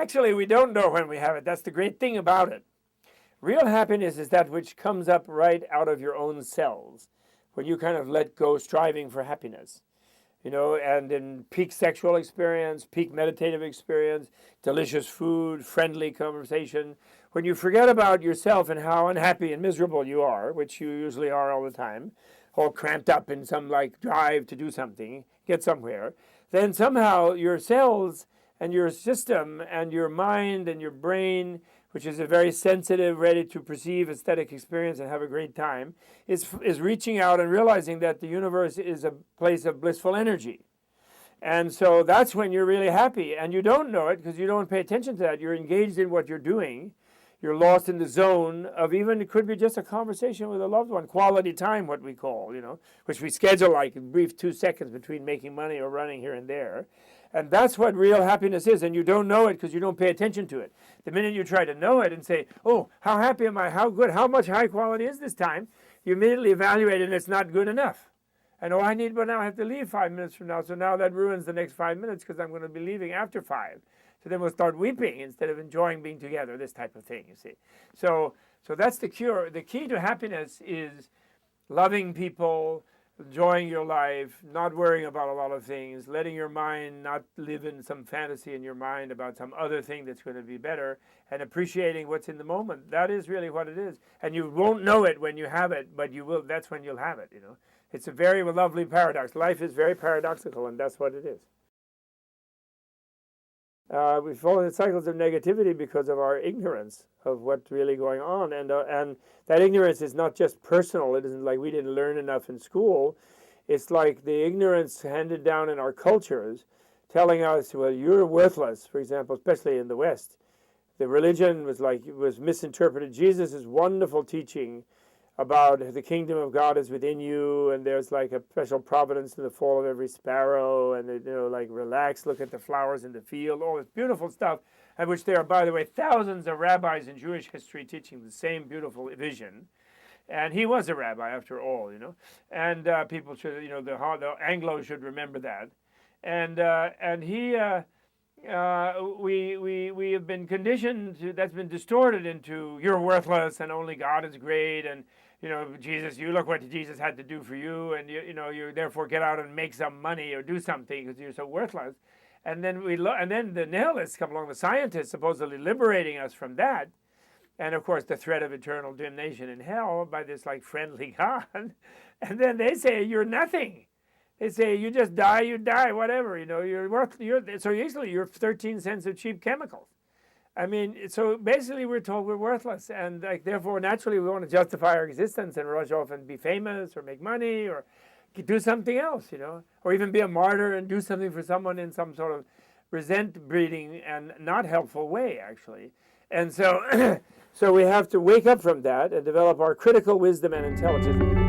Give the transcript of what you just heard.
Actually, we don't know when we have it. That's the great thing about it. Real happiness is that which comes up right out of your own cells, when you kind of let go striving for happiness. And in peak sexual experience, peak meditative experience, delicious food, friendly conversation, when you forget about yourself and how unhappy and miserable you are, which you usually are all the time, all cramped up in some drive to do something, get somewhere, then somehow your cells and your system and your mind and your brain, which is a very sensitive, ready to perceive aesthetic experience and have a great time, is reaching out and realizing that the universe is a place of blissful energy. And so that's when you're really happy. And you don't know it because you don't pay attention to that. You're engaged in what you're doing. You're lost in the zone of even, it could be just a conversation with a loved one, quality time, what we call, which we schedule like a brief 2 seconds between making money or running here and there. And that's what real happiness is, and you don't know it because you don't pay attention to it. The minute you try to know it and say, oh, how happy am I, how good, how much high quality is this time, you immediately evaluate it and it's not good enough. And I need, but now I have to leave 5 minutes from now, so now that ruins the next 5 minutes because I'm going to be leaving after 5. So then we'll start weeping instead of enjoying being together, this type of thing, you see. So that's the cure. The key to happiness is loving people, enjoying your life, not worrying about a lot of things, letting your mind not live in some fantasy in your mind about some other thing that's going to be better, and appreciating what's in the moment. That is really what it is. And you won't know it when you have it, but you will. That's when you'll have it, It's a very lovely paradox. Life is very paradoxical, and that's what it is. We fall into cycles of negativity because of our ignorance of what's really going on. And that ignorance is not just personal. It isn't like we didn't learn enough in school. It's like the ignorance handed down in our cultures telling us, well, you're worthless, for example, especially in the West. The religion was misinterpreted. Jesus' wonderful teaching about the kingdom of God is within you, and there's like a special providence in the fall of every sparrow, and relax, look at the flowers in the field, all this beautiful stuff, and which there are, by the way, thousands of rabbis in Jewish history teaching the same beautiful vision. And he was a rabbi after all, and people should, the Anglos should remember that. And he, we have been conditioned to, that's been distorted into, you're worthless and only God is great, and Jesus, you look what Jesus had to do for you, and you therefore get out and make some money or do something because you're so worthless. And then then the nihilists come along, the scientists supposedly liberating us from that, and of course the threat of eternal damnation in hell by this friendly God. And then they say you're nothing. They say you just die, you die, whatever. So usually you're 13 cents of cheap chemicals. I mean, so basically we're told we're worthless, and therefore naturally we want to justify our existence and rush off and be famous or make money or do something else, or even be a martyr and do something for someone in some sort of resent-breeding and not helpful way, actually. And so, so we have to wake up from that and develop our critical wisdom and intelligence.